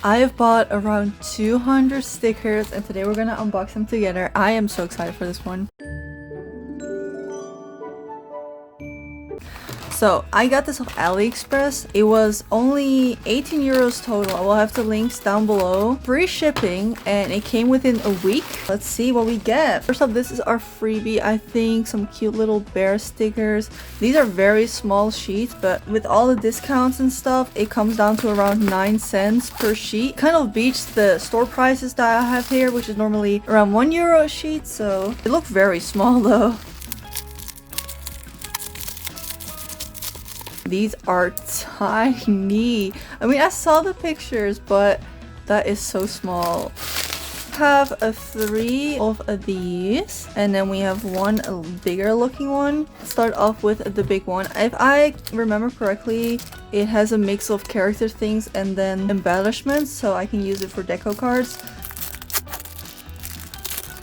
I have bought around 200 stickers and today we're gonna unbox them together. I am so excited for this one. So I got this off Aliexpress. It was only 18 euros total. I will have the links down below. Free shipping and it came within a week. Let's see what we get. First up, this is our freebie. I think some cute little bear stickers. These are very small sheets, but with all the discounts and stuff, it comes down to around 9 cents per sheet. Kind of beats the store prices that I have here, which is normally around 1 euro a sheet. So they look very small though. These are tiny. I mean, I saw the pictures, but that is so small. Have 3 of these, and then we have one bigger looking one. Start off with the big one. If I remember correctly, it has a mix of character things and then embellishments, so I can use it for deco cards.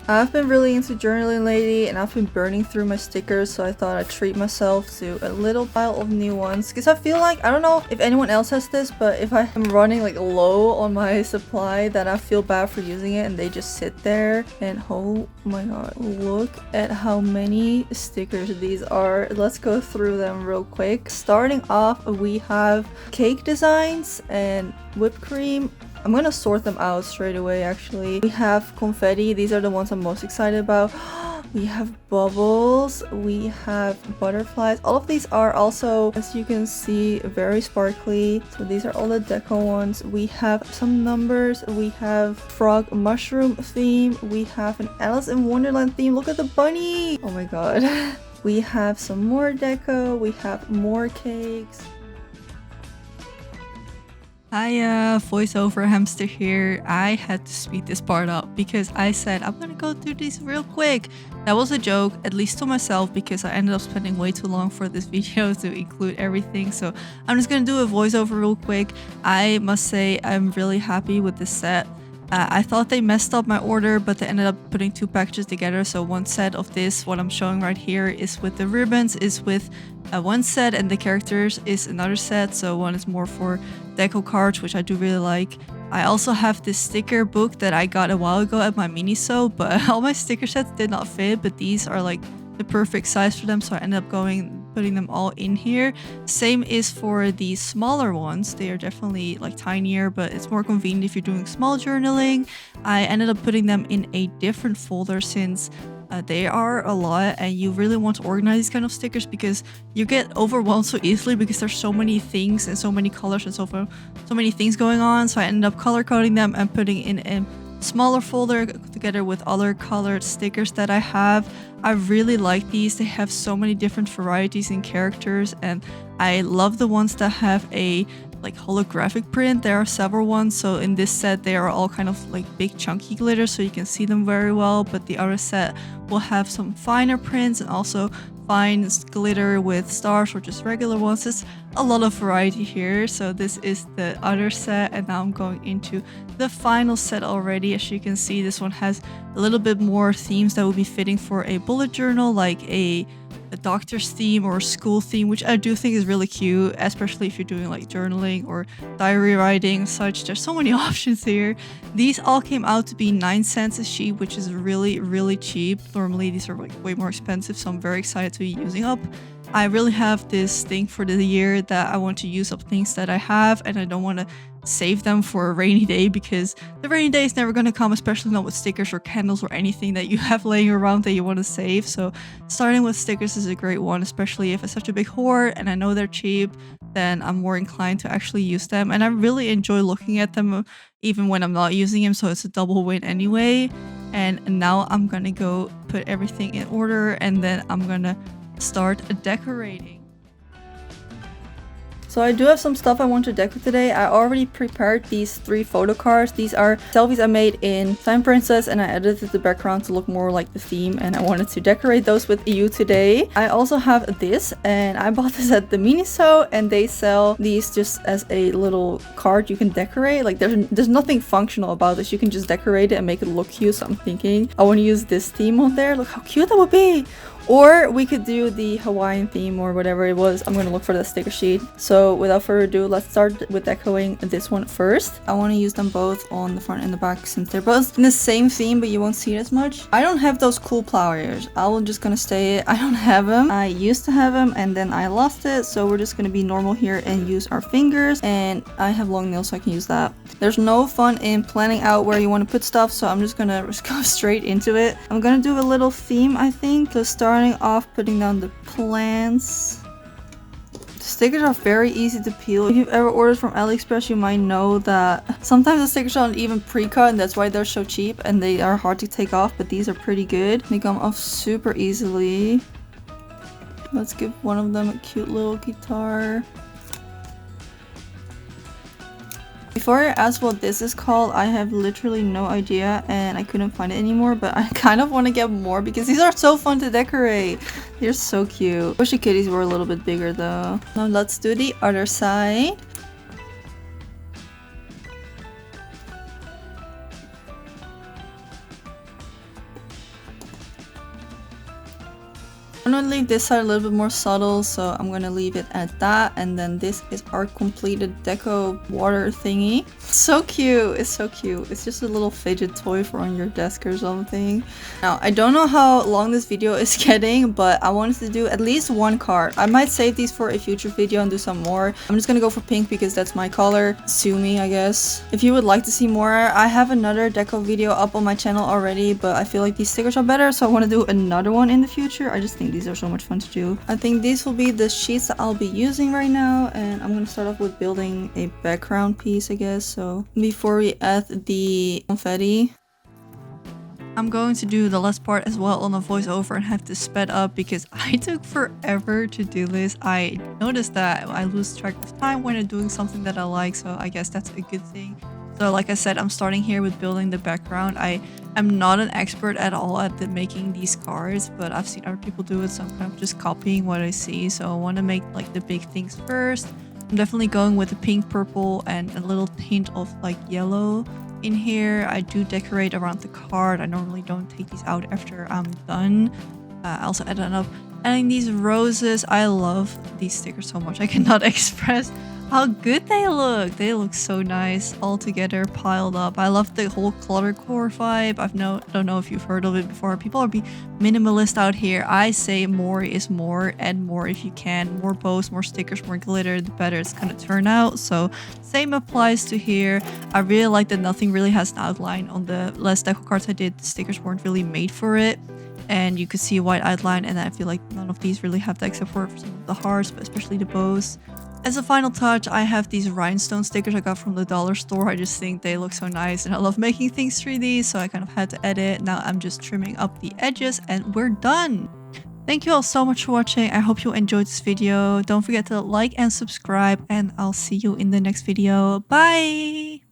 I've been really into journaling lately and I've been burning through my stickers, so I thought I'd treat myself to a little pile of new ones because I feel like, I don't know if anyone else has this, but if I am running like low on my supply, then I feel bad for using it and they just sit there. And oh my god, look at how many stickers these are. Let's go through them real quick. Starting off, we have cake designs and whipped cream. I'm gonna sort them out straight away actually. We have confetti. These are the ones I'm most excited about. We have bubbles. We have butterflies. All of these are also, as you can see, very sparkly. So these are all the deco ones. We have some numbers. We have frog mushroom theme. We have an Alice in Wonderland theme. Look at the bunny. Oh my god. We have some more deco. We have more cakes. Hi, voiceover hamster here. I had to speed this part up because I said I'm gonna go through these real quick. That was a joke, at least to myself, because I ended up spending way too long for this video to include everything. So I'm just gonna do a voiceover real quick. I must say I'm really happy with this set. I thought they messed up my order, but they ended up putting 2 packages together. So one set of this, what I'm showing right here, is with the ribbons, is with one set, and the characters is another set. So one is more for deco cards, which I do really like. I also have this sticker book that I got a while ago at my Miniso, but all my sticker sets did not fit, but these are like the perfect size for them, so I ended up putting them all in here. Same is for the smaller ones. They are definitely like tinier, but it's more convenient if you're doing small journaling. I ended up putting them in a different folder since they are a lot and you really want to organize these kind of stickers because you get overwhelmed so easily because there's so many things and so many colors and so many things going on. So I ended up color coding them and putting in a smaller folder together with other colored stickers that I have. I really like these. They have so many different varieties and characters, and I love the ones that have a like holographic print. There are several ones, so in this set they are all kind of like big chunky glitter so you can see them very well, but the other set will have some finer prints and also fine glitter with stars or just regular ones. It's a lot of variety here. So this is the other set, and now I'm going into the final set already. As you can see, this one has a little bit more themes that would be fitting for a bullet journal, like a doctor's theme or a school theme, which I do think is really cute, especially if you're doing like journaling or diary writing and such. There's so many options here. These all came out to be 9 cents a sheet, which is really cheap. Normally these are like way more expensive, so I'm very excited to be using up. I really have this thing for the year that I want to use up things that I have, and I don't want to save them for a rainy day because the rainy day is never going to come, especially not with stickers or candles or anything that you have laying around that you want to save. So starting with stickers is a great one, especially if it's such a big hoard and I know they're cheap, then I'm more inclined to actually use them, and I really enjoy looking at them even when I'm not using them, so it's a double win anyway. And now I'm gonna go put everything in order and then I'm gonna start decorating. So I do have some stuff I want to deco today. I already prepared these 3 photo cards. These are selfies I made in Time Princess and I edited the background to look more like the theme, and I wanted to decorate those with you today. I also have this, and I bought this at the Miniso, and they sell these just as a little card you can decorate. Like there's nothing functional about this. You can just decorate it and make it look cute. So I'm thinking I want to use this theme on there. Look how cute that would be. Or we could do the Hawaiian theme or whatever it was. I'm gonna look for the sticker sheet. So without further ado, let's start with decorating this one first. I want to use them both on the front and the back since they're both in the same theme, but you won't see it as much. I don't have those cool pliers. I'm just gonna say I don't have them. I used to have them and then I lost it. So we're just gonna be normal here and use our fingers. And I have long nails, so I can use that. There's no fun in planning out where you want to put stuff, so I'm just gonna go straight into it. I'm gonna do a little theme, I think. So starting off, putting down the plants. The stickers are very easy to peel. If you've ever ordered from Aliexpress, you might know that sometimes the stickers aren't even pre-cut, and that's why they're so cheap and they are hard to take off, but these are pretty good. They come off super easily. Let's give one of them a cute little guitar. Before I ask what this is called, I have literally no idea and I couldn't find it anymore, but I kind of want to get more because these are so fun to decorate. They're so cute. Wish the kitties were a little bit bigger though. Now let's do the other side. I'm gonna leave this side a little bit more subtle, so I'm gonna leave it at that. And then this is our completed deco water thingy. So cute. It's so cute. It's just a little fidget toy for on your desk or something. Now, I don't know how long this video is getting, but I wanted to do at least one card. I might save these for a future video and do some more. I'm just gonna go for pink because that's my color. Sue me, I guess. If you would like to see more, I have another deco video up on my channel already, but I feel like these stickers are better, so I want to do another one in the future. I just think these are so much fun to do. I think these will be the sheets that I'll be using right now, and I'm gonna start off with building a background piece, I guess. So before we add the confetti, I'm going to do the last part as well on a voiceover and have to sped up because I took forever to do this. I noticed that I lose track of time when I'm doing something that I like, so I guess that's a good thing. So like I said, I'm starting here with building the background. I am not an expert at all at making these cards, but I've seen other people do it, so I'm kind of just copying what I see. So I want to make like the big things first. I'm definitely going with the pink, purple, and a little hint of like yellow in here. I do decorate around the card. I normally don't take these out after I'm done. I also ended up adding these roses. I love these stickers so much. I cannot express how good they look. They look so nice all together piled up. I love the whole cluttercore vibe. Don't know if you've heard of it before. People are being minimalist out here. I say more is more, and more if you can. More bows, more stickers, more glitter, the better it's gonna turn out. So same applies to here. I really like that nothing really has an outline. On the last deco cards I did, the stickers weren't really made for it, and you could see a white outline, and I feel like none of these really have that except for some of the hearts, but especially the bows. As a final touch, I have these rhinestone stickers I got from the dollar store. I just think they look so nice and I love making things 3D, so I kind of had to edit. Now I'm just trimming up the edges and we're done. Thank you all so much for watching. I hope you enjoyed this video. Don't forget to like and subscribe, and I'll see you in the next video. Bye!